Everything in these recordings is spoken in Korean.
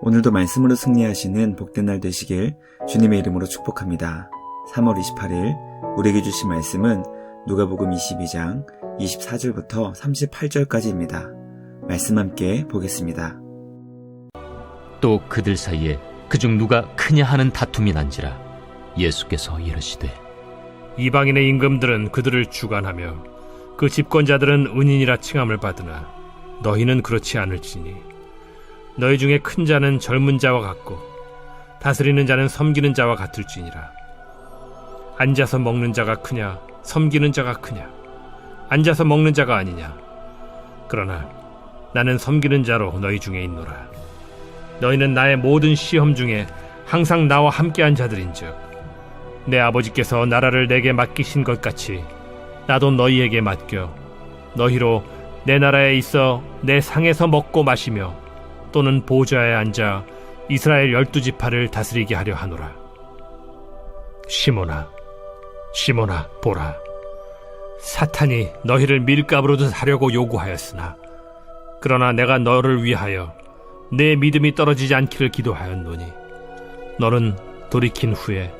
오늘도 말씀으로 승리하시는 복된 날 되시길 주님의 이름으로 축복합니다. 3월 28일 우리에게 주신 말씀은 누가복음 22장 24절부터 38절까지입니다. 말씀 함께 보겠습니다. 또 그들 사이에 그중 누가 크냐 하는 다툼이 난지라 예수께서 이르시되 이방인의 임금들은 그들을 주관하며 그 집권자들은 은인이라 칭함을 받으나 너희는 그렇지 않을지니 너희 중에 큰 자는 젊은 자와 같고 다스리는 자는 섬기는 자와 같을지니라. 앉아서 먹는 자가 크냐 섬기는 자가 크냐? 앉아서 먹는 자가 아니냐? 그러나 나는 섬기는 자로 너희 중에 있노라. 너희는 나의 모든 시험 중에 항상 나와 함께한 자들인즉 내 아버지께서 나라를 내게 맡기신 것 같이 나도 너희에게 맡겨 너희로 내 나라에 있어 내 상에서 먹고 마시며 또는 보좌에 앉아 이스라엘 12지파를 다스리게 하려 하노라. 시몬아, 시몬아, 보라. 사탄이 너희를 밀가루로 하려고 요구하였으나 그러나 내가 너를 위하여 내 믿음이 떨어지지 않기를 기도하였노니 너는 돌이킨 후에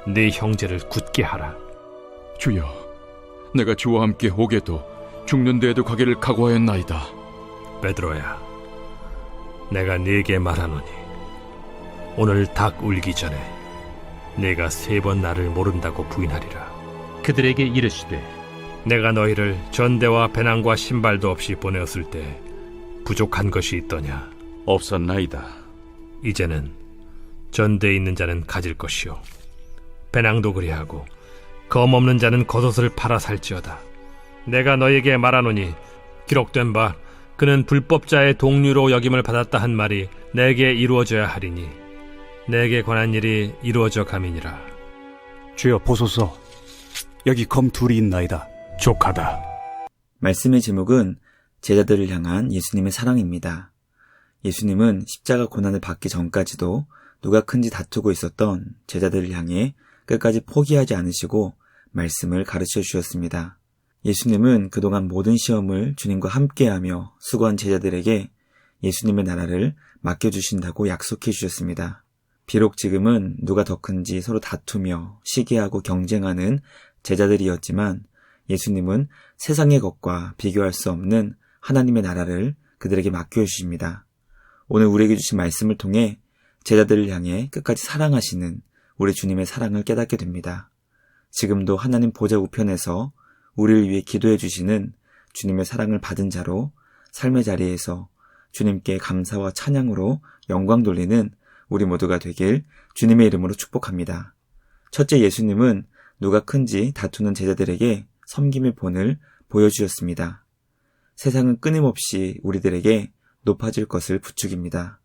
네 형제를 굳게 하라. 주여, 내가 주와 함께 오게도 죽는 데에도 가기를 각오하였나이다. 베드로야, 내가 네게 말하노니 오늘 닭 울기 전에 네가 3번 나를 모른다고 부인하리라. 그들에게 이르시되 내가 너희를 전대와 배낭과 신발도 없이 보내었을 때 부족한 것이 있더냐? 없었나이다. 이제는 전대에 있는 자는 가질 것이요 배낭도 그리하고 검 없는 자는 겉옷을 팔아 살지어다. 내가 너에게 말하노니 기록된 바 그는 불법자의 동류로 여김을 받았다 한 말이 내게 이루어져야 하리니 내게 관한 일이 이루어져 감이니라. 주여 보소서, 여기 검 둘이 있나이다. 족하다. 말씀의 제목은 제자들을 향한 예수님의 사랑입니다. 예수님은 십자가 고난을 받기 전까지도 누가 큰지 다투고 있었던 제자들을 향해 끝까지 포기하지 않으시고 말씀을 가르쳐 주셨습니다. 예수님은 그동안 모든 시험을 주님과 함께하며 수고한 제자들에게 예수님의 나라를 맡겨주신다고 약속해 주셨습니다. 비록 지금은 누가 더 큰지 서로 다투며 시기하고 경쟁하는 제자들이었지만 예수님은 세상의 것과 비교할 수 없는 하나님의 나라를 그들에게 맡겨주십니다. 오늘 우리에게 주신 말씀을 통해 제자들을 향해 끝까지 사랑하시는 우리 주님의 사랑을 깨닫게 됩니다. 지금도 하나님 보좌 우편에서 우리를 위해 기도해 주시는 주님의 사랑을 받은 자로 삶의 자리에서 주님께 감사와 찬양으로 영광 돌리는 우리 모두가 되길 주님의 이름으로 축복합니다. 첫째, 예수님은 누가 큰지 다투는 제자들에게 섬김의 본을 보여주셨습니다. 세상은 끊임없이 우리들에게 높아질 것을 부추깁니다.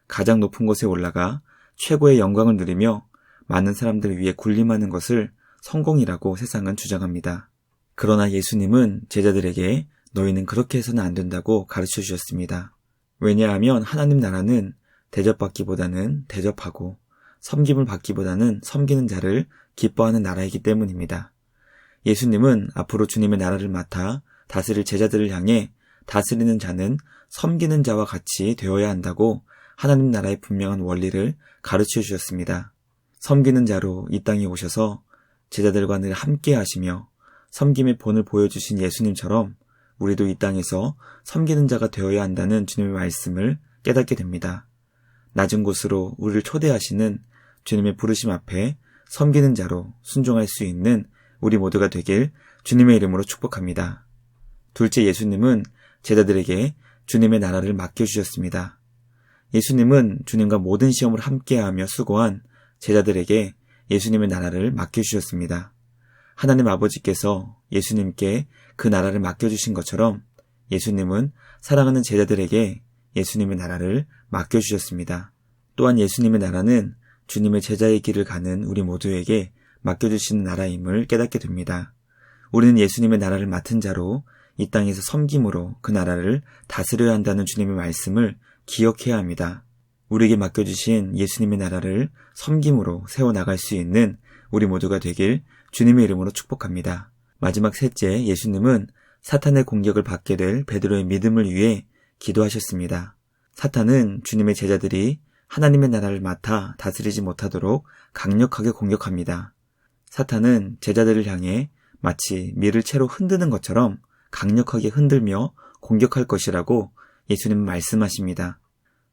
가장 높은 곳에 올라가 최고의 영광을 누리며 많은 사람들을 위해 군림하는 것을 성공이라고 세상은 주장합니다. 그러나 예수님은 제자들에게 너희는 그렇게 해서는 안 된다고 가르쳐 주셨습니다. 왜냐하면 하나님 나라는 대접받기보다는 대접하고 섬김을 받기보다는 섬기는 자를 기뻐하는 나라이기 때문입니다. 예수님은 앞으로 주님의 나라를 맡아 다스릴 제자들을 향해 다스리는 자는 섬기는 자와 같이 되어야 한다고 하나님 나라의 분명한 원리를 가르쳐 주셨습니다. 섬기는 자로 이 땅에 오셔서 제자들과 늘 함께 하시며 섬김의 본을 보여주신 예수님처럼 우리도 이 땅에서 섬기는 자가 되어야 한다는 주님의 말씀을 깨닫게 됩니다. 낮은 곳으로 우리를 초대하시는 주님의 부르심 앞에 섬기는 자로 순종할 수 있는 우리 모두가 되길 주님의 이름으로 축복합니다. 둘째, 예수님은 제자들에게 주님의 나라를 맡겨주셨습니다. 예수님은 주님과 모든 시험을 함께하며 수고한 제자들에게 예수님의 나라를 맡겨주셨습니다. 하나님 아버지께서 예수님께 그 나라를 맡겨주신 것처럼 예수님은 사랑하는 제자들에게 예수님의 나라를 맡겨주셨습니다. 또한 예수님의 나라는 주님의 제자의 길을 가는 우리 모두에게 맡겨주시는 나라임을 깨닫게 됩니다. 우리는 예수님의 나라를 맡은 자로 이 땅에서 섬김으로 그 나라를 다스려야 한다는 주님의 말씀을 기억해야 합니다. 우리에게 맡겨주신 예수님의 나라를 섬김으로 세워나갈 수 있는 우리 모두가 되길 주님의 이름으로 축복합니다. 마지막 셋째, 예수님은 사탄의 공격을 받게 될 베드로의 믿음을 위해 기도하셨습니다. 사탄은 주님의 제자들이 하나님의 나라를 맡아 다스리지 못하도록 강력하게 공격합니다. 사탄은 제자들을 향해 마치 밀을 채로 흔드는 것처럼 강력하게 흔들며 공격할 것이라고 예수님은 말씀하십니다.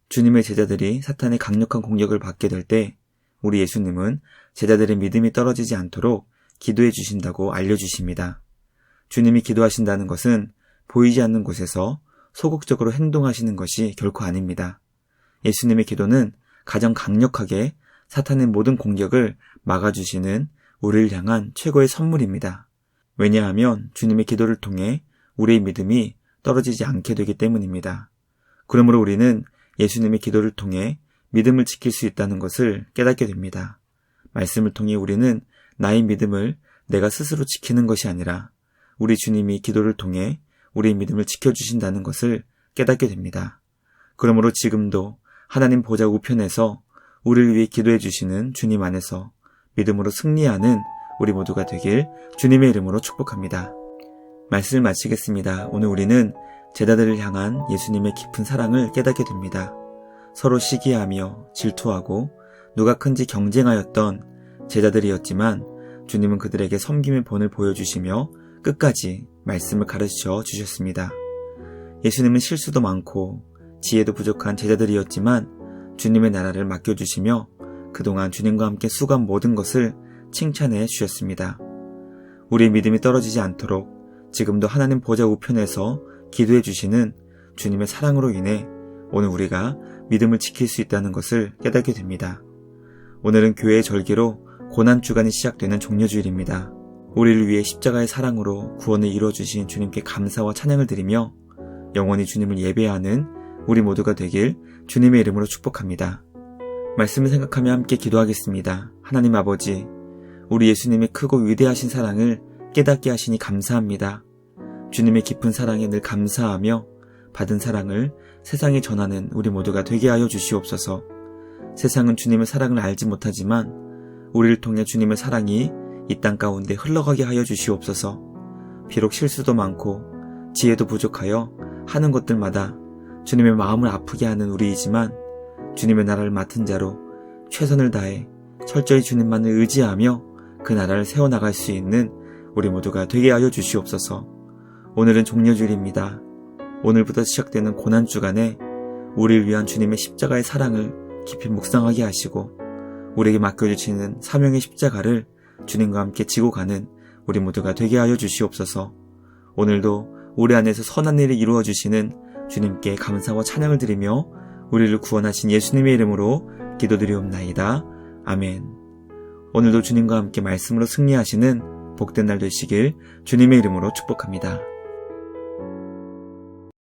주님의 제자들이 사탄의 강력한 공격을 받게 될 때 우리 예수님은 제자들의 믿음이 떨어지지 않도록 기도해 주신다고 알려주십니다. 주님이 기도하신다는 것은 보이지 않는 곳에서 소극적으로 행동하시는 것이 결코 아닙니다. 예수님의 기도는 가장 강력하게 사탄의 모든 공격을 막아주시는 우리를 향한 최고의 선물입니다. 왜냐하면 주님의 기도를 통해 우리의 믿음이 떨어지지 않게 되기 때문입니다. 그러므로 우리는 예수님의 기도를 통해 믿음을 지킬 수 있다는 것을 깨닫게 됩니다. 말씀을 통해 우리는 나의 믿음을 내가 스스로 지키는 것이 아니라 우리 주님이 기도를 통해 우리의 믿음을 지켜주신다는 것을 깨닫게 됩니다. 그러므로 지금도 하나님 보좌 우편에서 우리를 위해 기도해 주시는 주님 안에서 믿음으로 승리하는 우리 모두가 되길 주님의 이름으로 축복합니다. 말씀을 마치겠습니다. 오늘 우리는 제자들을 향한 예수님의 깊은 사랑을 깨닫게 됩니다. 서로 시기하며 질투하고 누가 큰지 경쟁하였던 제자들이었지만 주님은 그들에게 섬김의 본을 보여주시며 끝까지 말씀을 가르쳐 주셨습니다. 예수님은 실수도 많고 지혜도 부족한 제자들이었지만 주님의 나라를 맡겨주시며 그동안 주님과 함께 수고한 모든 것을 칭찬해 주셨습니다. 우리의 믿음이 떨어지지 않도록 지금도 하나님 보좌 우편에서 기도해 주시는 주님의 사랑으로 인해 오늘 우리가 믿음을 지킬 수 있다는 것을 깨닫게 됩니다. 오늘은 교회의 절기로 고난주간이 시작되는 종려주일입니다. 우리를 위해 십자가의 사랑으로 구원을 이루어주신 주님께 감사와 찬양을 드리며 영원히 주님을 예배하는 우리 모두가 되길 주님의 이름으로 축복합니다. 말씀을 생각하며 함께 기도하겠습니다. 하나님 아버지, 우리 예수님의 크고 위대하신 사랑을 깨닫게 하시니 감사합니다. 주님의 깊은 사랑에 늘 감사하며 받은 사랑을 세상에 전하는 우리 모두가 되게 하여 주시옵소서. 세상은 주님의 사랑을 알지 못하지만 우리를 통해 주님의 사랑이 이 땅 가운데 흘러가게 하여 주시옵소서. 비록 실수도 많고 지혜도 부족하여 하는 것들마다 주님의 마음을 아프게 하는 우리이지만 주님의 나라를 맡은 자로 최선을 다해 철저히 주님만을 의지하며 그 나라를 세워나갈 수 있는 우리 모두가 되게 하여 주시옵소서. 오늘은 종려주일입니다. 오늘부터 시작되는 고난주간에 우리를 위한 주님의 십자가의 사랑을 깊이 묵상하게 하시고 우리에게 맡겨주시는 사명의 십자가를 주님과 함께 지고 가는 우리 모두가 되게 하여 주시옵소서. 오늘도 우리 안에서 선한 일을 이루어 주시는 주님께 감사와 찬양을 드리며 우리를 구원하신 예수님의 이름으로 기도드리옵나이다. 아멘. 오늘도 주님과 함께 말씀으로 승리하시는 복된 날 되시길 주님의 이름으로 축복합니다.